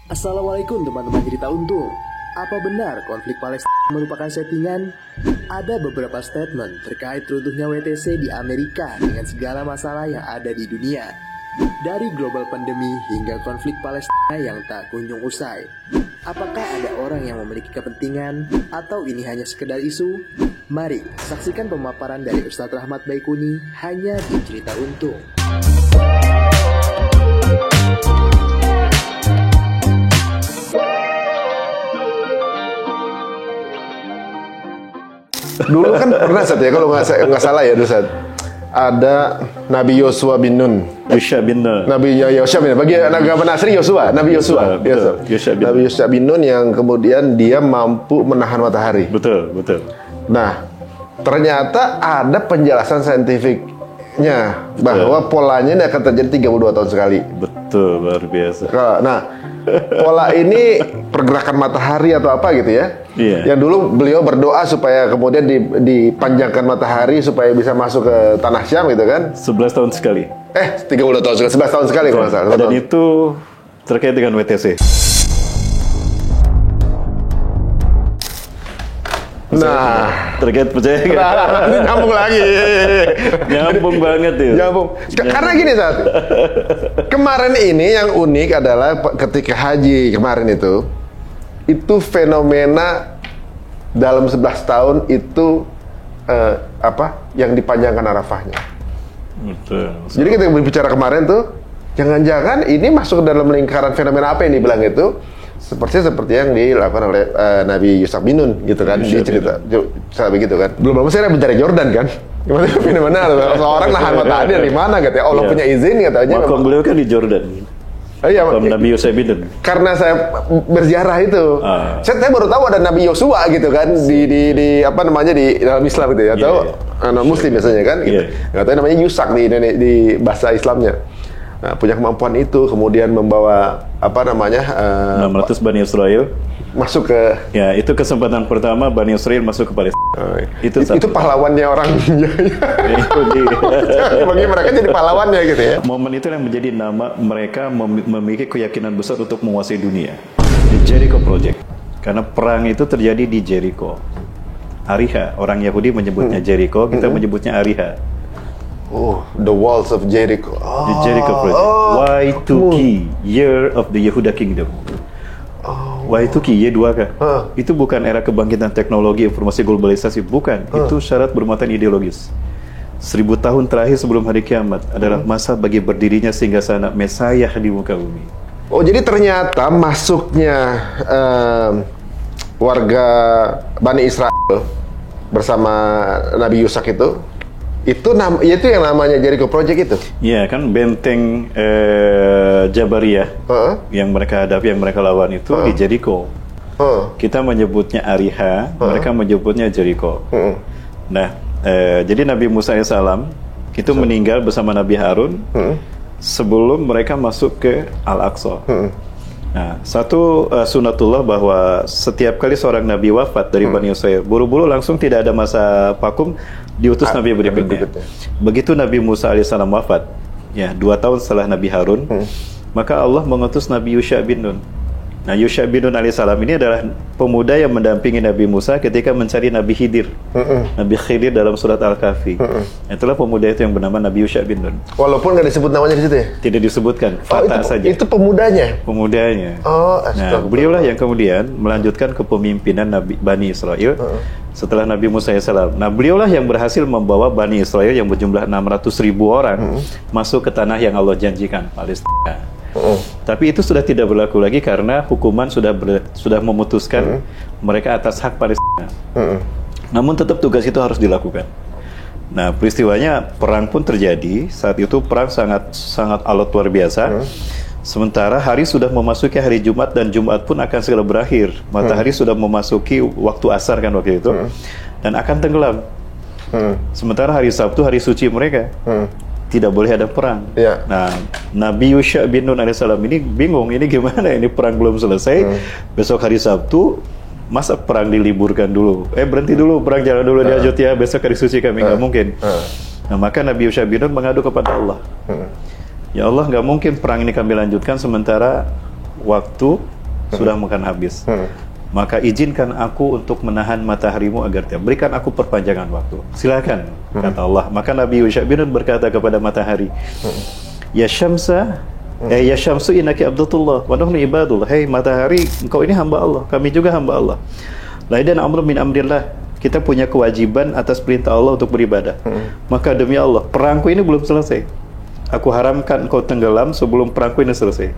Assalamualaikum teman-teman cerita untung. Apa benar konflik Palestina merupakan settingan? Ada beberapa statement terkait runtuhnya WTC di Amerika dengan segala masalah yang ada di dunia. Dari global pandemi hingga konflik Palestina yang tak kunjung usai. Apakah ada orang yang memiliki kepentingan atau ini hanya sekedar isu? Mari saksikan pemaparan dari Ustadz Rahmat Baikuni hanya di Cerita Untung. Dulu kan pernah Sat ya, kalau nggak salah ya dulu Sat, ada Nabi Yosua bin Nun. Yosua bin Nun. Nabi Yosua bin Nun. Bagi agama Nasri Yosua, Nabi Yosua. Nabi Yosua bin Nun yang kemudian dia mampu menahan matahari. Betul. Nah, ternyata ada penjelasan saintifiknya bahwa polanya ini akan terjadi 32 tahun sekali. Betul, luar biasa. Nah, pola ini pergerakan matahari atau apa gitu ya. Iya. Yang dulu beliau berdoa supaya kemudian dipanjangkan matahari supaya bisa masuk ke tanah Syam gitu kan. 11 tahun sekali. 30 tahun sekali, 11 tahun sekali kalau nggak salah. Dan itu terkait dengan WTC. Nah, terkait percaya nggak? ini nyambung lagi. Nyambung banget ya. Nyambung. Karena gini Sat, kemarin ini yang unik adalah ketika haji kemarin itu fenomena dalam 11 tahun itu yang dipanjangkan Arafahnya. Betul. Jadi kita berbicara kemarin tuh, jangan-jangan ini masuk dalam lingkaran fenomena apa yang dibilang itu? Seperti yang dilakukan oleh Nabi Yusuf bin Nun gitu kan, di cerita begitu kan. Belum lama saya mencari Jordan kan. Gimana fenomena seorang nahan matahari dari mana katanya? Allah punya izin katanya. Makom beliau kan di Jordan. Iya, Nabi Yosua bin Nun. Karena saya berziarah itu, saya baru tahu ada Nabi Yosua gitu kan di apa namanya di dalam Islam gitu ya, atau Muslim biasanya kan, gitu. Nggak tahu namanya Yusak di bahasa Islamnya. Nah, punya kemampuan itu, kemudian membawa apa namanya 600 Bani Israel masuk ke. Ya, itu kesempatan pertama Bani Israel masuk ke Palestina. Itu pahlawannya orang. Itu dia. Bagi mereka jadi pahlawannya gitu ya. Momen itu yang menjadi nama mereka memiliki keyakinan besar untuk menguasai dunia. The Jericho Project. Karena perang itu terjadi di Jericho. Ariha, orang Yahudi menyebutnya Jericho, kita menyebutnya Ariha. Oh, the walls of Jericho. The Jericho Project. Y2K, Year of the Yehuda Kingdom. Y2K, Y2K. Itu bukan era kebangkitan teknologi informasi globalisasi, bukan. Itu syarat bermuatan ideologis. 1000 tahun terakhir sebelum hari kiamat adalah masa bagi berdirinya singgasana Mesayah di muka bumi. Oh, jadi ternyata masuknya warga Bani Israel bersama Nabi Yusak itu yang namanya Jericho Project itu. Iya kan, benteng Jabariyah yang mereka hadapi, yang mereka lawan itu di Jericho. Kita menyebutnya Ariha, mereka menyebutnya Jericho. Nah, jadi Nabi Musa AS itu meninggal bersama Nabi Harun sebelum mereka masuk ke Al-Aqsa. Nah, satu sunatullah bahwa setiap kali seorang Nabi wafat dari Bani Israel, buru-buru langsung tidak ada masa vakum, diutus Nabi berikutnya. Begitu Nabi Musa AS wafat, ya 2 tahun setelah Nabi Harun, maka Allah mengutus Nabi Yusha bin Nun. Nah, Yusha bin Nun AS ini adalah pemuda yang mendampingi Nabi Musa ketika mencari Nabi Khidir. Nabi Khidir dalam surat Al-Kahfi. Itulah pemuda itu yang bernama Nabi Yusha bin Nun. Walaupun nggak disebut namanya di situ ya? Tidak disebutkan, Fatah saja. Itu pemudanya? Pemudanya. Nah, beliaulah yang kemudian melanjutkan kepemimpinan Bani Israel setelah Nabi Musa AS. Nah, beliaulah yang berhasil membawa Bani Israel yang berjumlah 600.000 orang masuk ke tanah yang Allah janjikan, Palestina. Tapi itu sudah tidak berlaku lagi karena hukuman sudah memutuskan mereka atas hak Palestina. Namun tetap tugas itu harus dilakukan. Nah, peristiwanya perang pun terjadi. Saat itu perang sangat alot luar biasa. Sementara hari sudah memasuki hari Jumat dan Jumat pun akan segera berakhir. Matahari sudah memasuki waktu asar kan waktu itu, dan akan tenggelam. Sementara hari Sabtu hari suci mereka. Tidak boleh ada perang. Nah, Nabi Yusha bin Nun AS ini bingung, ini gimana, ini perang belum selesai, besok hari Sabtu, masa perang diliburkan dulu? Berhenti dulu, perang jalan dulu, diajut ya, besok hari suci kami, nggak mungkin. Nah, maka Nabi Yusha bin Nun mengadu kepada Allah. Ya Allah, nggak mungkin perang ini kami lanjutkan sementara waktu sudah makan habis. Maka izinkan aku untuk menahan mataharimu agar tidak. Berikan aku perpanjangan waktu. Silakan, kata Allah. Maka Nabi Yusha bin Nun berkata kepada matahari, Ya Syamsa, ya Syamsu innaki abdullah wa nahnu ibadullah. Hei matahari, engkau ini hamba Allah, kami juga hamba Allah. Laidan amru min amrillah. Kita punya kewajiban atas perintah Allah untuk beribadah. Maka demi Allah, perangku ini belum selesai. Aku haramkan engkau tenggelam sebelum perangku ini selesai.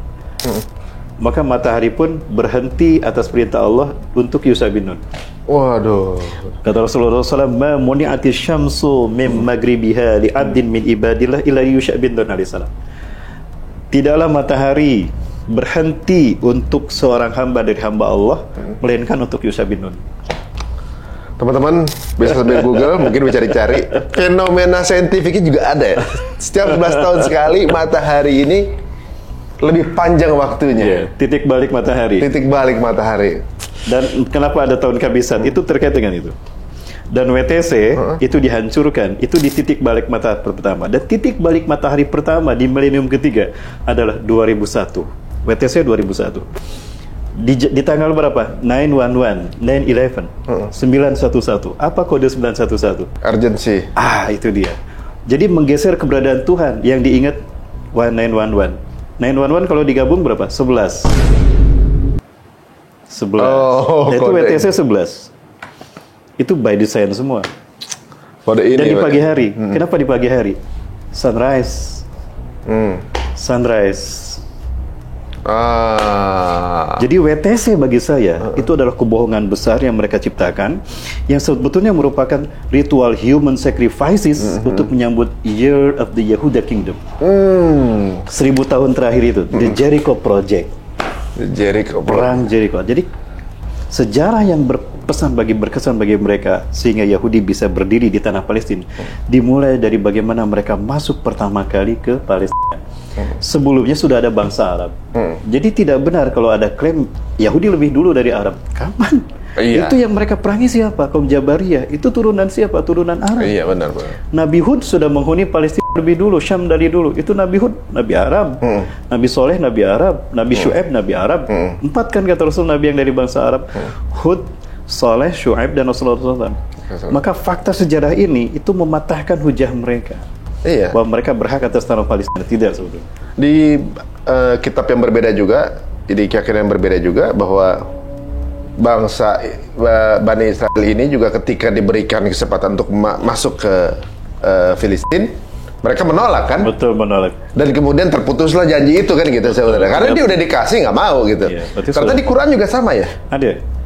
Maka matahari pun berhenti atas perintah Allah untuk Yusha bin Nun. Waduh. Kata Rasulullah SAW, Ma muni'atis syamsu min magribiha li'abdin min ibadillah ila Yusha bin Nun alaihissalam. Tidaklah matahari berhenti untuk seorang hamba dari hamba Allah, melainkan untuk Yusha bin Nun. Teman-teman bisa sambil Google, mungkin bisa cari-cari. Fenomena saintifiknya juga ada ya. Setiap 11 tahun sekali matahari ini lebih panjang waktunya. Titik balik matahari. Titik balik matahari. Dan kenapa ada tahun kehabisan? Itu terkait dengan itu. Dan WTC itu dihancurkan. Itu di titik balik matahari pertama. Dan titik balik matahari pertama di milenium ketiga adalah 2001. WTC 2001. Di tanggal berapa? 911, 911, 911. Apa kode 911? Urgency. Itu dia. Jadi menggeser keberadaan Tuhan yang diingat 911. 911 kalau digabung berapa? 11. 11. Itu WTC 11. Itu by design semua. Kode ini. Dan di pagi hari. Kenapa di pagi hari? Sunrise. Sunrise. Jadi WTC bagi saya itu adalah kebohongan besar yang mereka ciptakan, yang sebetulnya merupakan ritual human sacrifices untuk menyambut Year of the Yehuda Kingdom. 1000 tahun terakhir itu, The Jericho Project. Perang Jericho. Jadi sejarah yang berkesan bagi mereka sehingga Yahudi bisa berdiri di tanah Palestina dimulai dari bagaimana mereka masuk pertama kali ke Palestina. Sebelumnya sudah ada bangsa Arab. Jadi tidak benar kalau ada klaim Yahudi lebih dulu dari Arab. Kapan? Itu yang mereka perangi siapa? Kaum Jabariyah. Itu turunan siapa? Turunan Arab. Iya, benar. Nabi Hud sudah menghuni Palestina lebih dulu, Syam dari dulu. Itu Nabi Hud, Nabi Arab. Nabi Soleh, Nabi Arab. Nabi Syu'aib, Nabi Arab. 4 kan kata Rasul Nabi yang dari bangsa Arab. Hud, Soleh, Syu'aib, dan Rasulullah SAW. Maka fakta sejarah ini itu mematahkan hujah mereka. Bahwa mereka berhak atas tanah Palestina. Tidak sebetulnya. Di kitab yang berbeda juga, di keyakinan yang berbeda juga, bahwa bangsa Bani Israel ini juga ketika diberikan kesempatan untuk masuk ke Filistin, mereka menolak kan? Betul, menolak. Dan kemudian terputuslah janji itu kan gitu, saudara. Karena dia udah dikasih nggak mau gitu. Ternyata di Quran juga sama ya? Ada.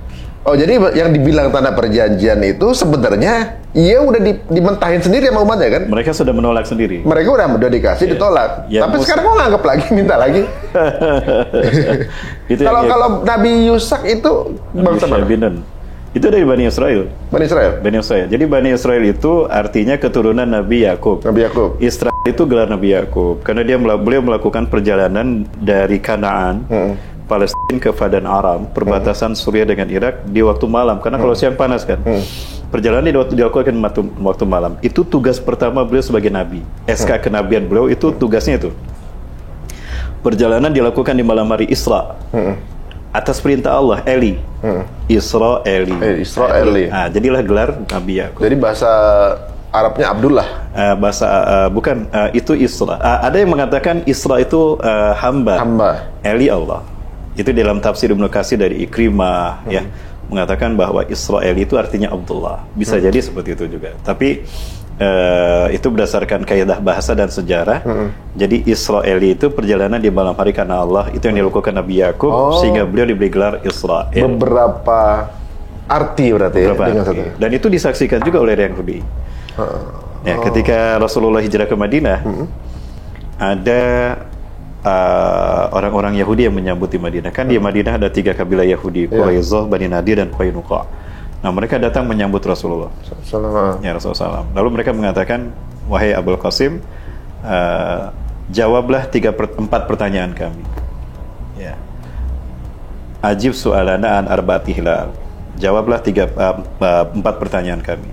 Oh, jadi yang dibilang tanda perjanjian itu sebenarnya udah dimentahin sendiri sama umatnya kan? Mereka sudah menolak sendiri. Mereka udah dikasih, ditolak. Tapi sekarang kok nganggap lagi, minta lagi. Kalau Nabi Yusak itu bangsa mana? Itu dari Bani Israel. Bani Israel. Jadi Bani Israel itu artinya keturunan Nabi Yakub. Israel itu gelar Nabi Yakub karena beliau melakukan perjalanan dari Kanaan, Palestina ke Padan Aram, perbatasan Suriah dengan Irak di waktu malam. Karena kalau siang panas kan. Perjalanan dilakukan waktu malam. Itu tugas pertama beliau sebagai nabi. SK kenabian beliau itu tugasnya itu. Perjalanan dilakukan di malam hari Isra. Atas perintah Allah, Eli. Israeli. Jadilah gelar Nabi Yakub. Jadi bahasa Arabnya Abdullah. Bukan, itu Isra. Ada yang mengatakan Isra itu hamba. Eli Allah. Itu dalam tafsir Ibnu Katsir dari Ikrimah ya, mengatakan bahwa Israel itu artinya Abdullah. Bisa jadi seperti itu juga. Tapi itu berdasarkan kaidah bahasa dan sejarah. Jadi Israeli itu perjalanan di malam hari karena Allah. Itu yang dilakukan Nabi Yakub sehingga beliau diberi gelar Israel. Beberapa arti berarti dengan satu. Dan itu disaksikan juga oleh Yahudi. Ya, ketika Rasulullah hijrah ke Madinah, ada orang-orang Yahudi yang menyambut di Madinah. Kan di Madinah ada 3 kabilah Yahudi, Quraisyah, Bani Nadir, dan Qainuqa. Nah, mereka datang menyambut Rasulullah. Ya, Rasulullah SAW. Lalu mereka mengatakan, wahai Abul Qasim, jawablah 4 pertanyaan kami. Ya. Ajib su'alana an arba'ati hilal. Jawablah 4 pertanyaan kami.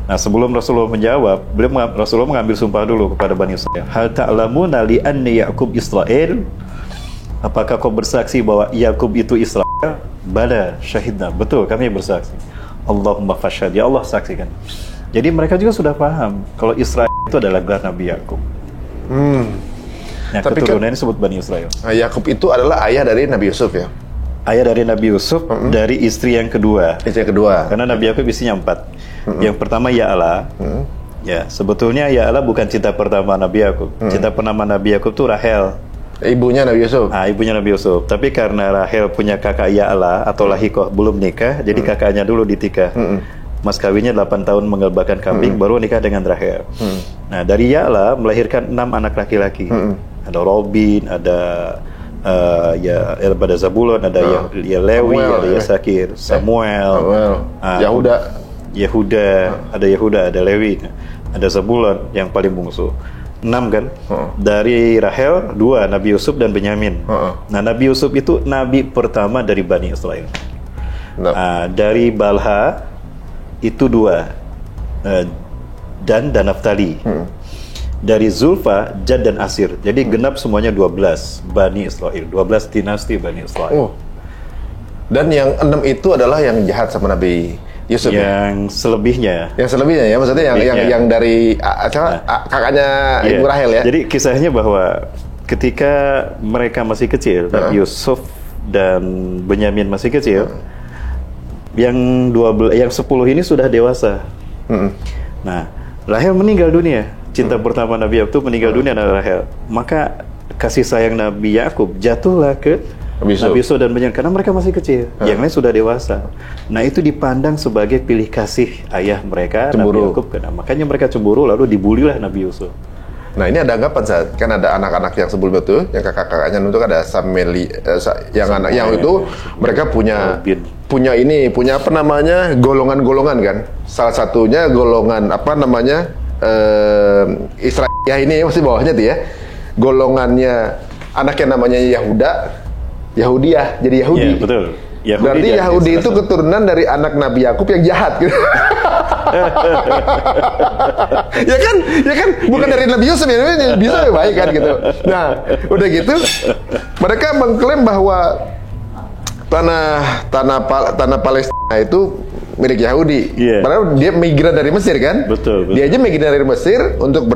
Nah, sebelum Rasulullah menjawab, Rasulullah mengambil sumpah dulu kepada Bani Israel. Hal ta'lamuna li anna Ya'qub Israel? Apakah kau bersaksi bahwa Yakub itu Israel? Bala syahidna, betul kami bersaksi. Allahumma fashhad, ya Allah saksikan. Jadi mereka juga sudah paham kalau Israel itu adalah gelar Nabi Yakub. Nah, Tapi keturunannya disebut Bani Israel. Yakub itu adalah ayah dari Nabi Yusuf ya. Ayah dari Nabi Yusuf dari istri yang kedua. Istri yang kedua. Karena Nabi Yakub istrinya 4. Yang pertama Ya'la. Ya, sebetulnya Ya'la bukan cinta pertama Nabi Yakub. Cinta pertama Nabi Yakub itu Rahel. Ibunya Nabi Yusuf. Ibunya Nabi Yusuf. Tapi karena Rahel punya kakak Ya'la atau Lahikoh belum nikah, jadi kakaknya dulu ditikah. Mas kawinnya 8 tahun menggelbahkan kambing, baru nikah dengan Rahel. Nah, dari Ya'la melahirkan 6 anak laki-laki. Ada Robin, ada pada Zabulon, ada Lewi, Samuel, ada Yasakir, Samuel, Yehuda, ada Lewi, ada Zabulon yang paling bungsu. 6 kan? Dari Rahel 2, Nabi Yusuf dan Benyamin. Nah, Nabi Yusuf itu nabi pertama dari Bani Israel. Dari Balha itu 2, Dan Naftali. Dari Zulfa, Jad dan Asir. Jadi genap semuanya 12 Bani Israel, 12 dinasti Bani Israel. Dan yang 6 itu adalah yang jahat sama Nabi Yusuf. Yang selebihnya. Yang selebihnya ya, maksudnya yang dari kakaknya Ibu Rahel ya. Jadi kisahnya bahwa ketika mereka masih kecil, Nabi Yusuf dan Benyamin masih kecil, yang 10 ini sudah dewasa. Nah, Rahel meninggal dunia. Cinta pertama Nabi Yakub meninggal dunia adalah Rahel. Maka kasih sayang Nabi Yakub jatuhlah ke Nabi Yusuf dan Benyamin karena mereka masih kecil. Yang lain sudah dewasa. Nah, itu dipandang sebagai pilih kasih ayah mereka, cemburu. Nabi Yakub. Makanya mereka cemburu, lalu dibulilah Nabi Yusuf. Nah, ini ada anggapan saat kan ada anak-anak yang sebelum itu, yang kakak-kakaknya itu ada yang itu mereka punya apa namanya golongan-golongan kan. Salah satunya golongan apa namanya Israel ini masih bawahnya tuh ya. Golongannya anak yang namanya Yahudiyah, jadi Yahudi. Ya, betul. Berarti Yahudi itu keturunan dari anak Nabi Yakub yang jahat gitu. ya kan bukan dari Nabi Yusuf ya, bisa ya baik kan gitu. Nah, udah gitu mereka mengklaim bahwa tanah Palestina itu milik Yahudi. Padahal dia migran dari Mesir kan? Betul. Dia aja migran dari Mesir untuk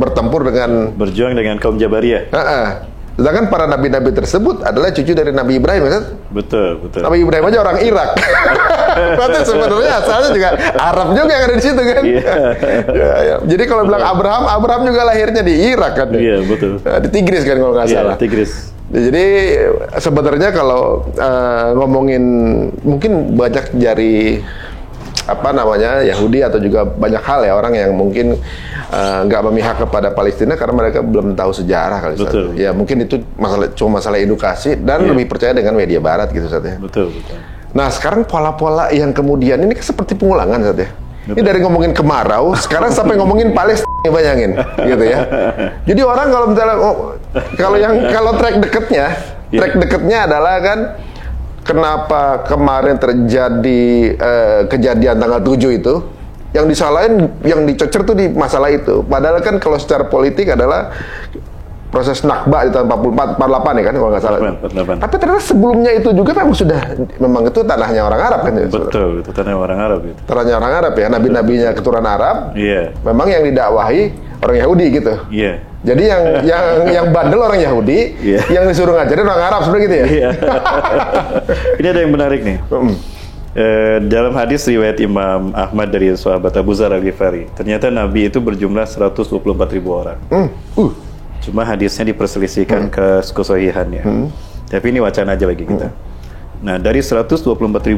bertempur dengan berjuang dengan kaum Jabariyah. Sedangkan para nabi-nabi tersebut adalah cucu dari Nabi Ibrahim kan? Betul. Nabi Ibrahim aja orang Irak. Berarti sebenarnya asalnya juga Arab juga yang ada di situ kan? Ya. Jadi kalau bilang Abraham juga lahirnya di Irak kan? Iya, betul. Di Tigris kan kalau nggak salah. Tigris. Jadi sebenarnya kalau ngomongin mungkin banyak dari Yahudi atau juga banyak hal ya orang yang mungkin nggak memihak kepada Palestina karena mereka belum tahu sejarah kali. Betul. Ya mungkin itu cuma masalah edukasi dan lebih percaya dengan media Barat gitu saatnya. Betul. Nah sekarang pola-pola yang kemudian ini seperti pengulangan saatnya. Ini dari ngomongin kemarau sekarang sampai ngomongin Palestina, bayangin gitu ya. Jadi orang kalau misalnya kalau track deketnya adalah kan kenapa kemarin terjadi kejadian tanggal 7 itu yang disalahin, yang dicecer tuh di masalah itu. Padahal kan kalau secara politik adalah proses Nakba di tahun 48 ya kan kalau nggak salah. 48. Tapi ternyata sebelumnya itu juga memang itu tanahnya orang Arab kan. Betul, itu tanahnya orang Arab itu. Tanahnya orang Arab ya, nabi-nabinya keturunan Arab. Iya. Memang yang didakwahi orang Yahudi gitu. Iya. Jadi yang bandel orang Yahudi, yang disuruh ngajarin orang Arab sebenarnya gitu ya. Iya. Ini ada yang menarik nih. Dalam hadis riwayat Imam Ahmad dari sahabat Abu Dzar Al-Ghifari, ternyata Nabi itu berjumlah 124.000 orang. Cuma hadisnya diperselisihkan ke kesahihannya. Tapi ini wacana aja bagi kita. Nah, dari 124.000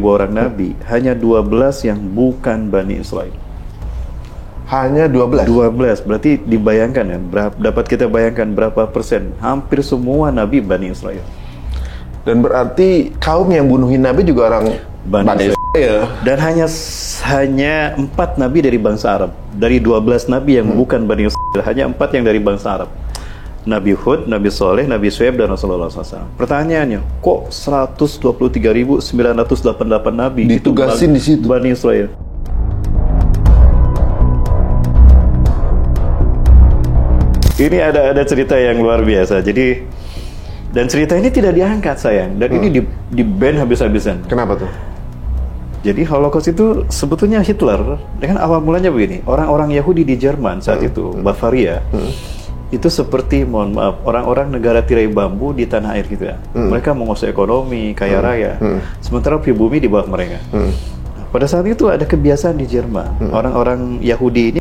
orang Nabi, hanya 12 yang bukan Bani Israel. Hanya 12? 12, berarti dibayangkan ya, dapat kita bayangkan berapa persen? Hampir semua Nabi Bani Israel. Dan berarti kaum yang bunuhin Nabi juga orang Bani Israel. Dan hanya 4 Nabi dari bangsa Arab. Dari 12 Nabi yang bukan Bani Israel, hanya 4 yang dari bangsa Arab. Nabi Hud, Nabi Soleh, Nabi Shu'aib, dan Rasulullah SAW. Pertanyaannya, kok 123.988 Nabi ditugasin di situ Bani Israel? Ini ada cerita yang luar biasa. Jadi Dan cerita ini tidak diangkat sayang, dan ini di ban habis-habisan. Kenapa tuh? Jadi Holocaust itu sebetulnya Hitler dengan awal mulanya begini, orang-orang Yahudi di Jerman saat itu, Bavaria, itu seperti, mohon maaf, orang-orang negara tirai bambu di tanah air gitu ya. Mereka menguasai ekonomi, kaya raya, sementara pribumi di bawah mereka. Pada saat itu ada kebiasaan di Jerman, orang-orang Yahudi ini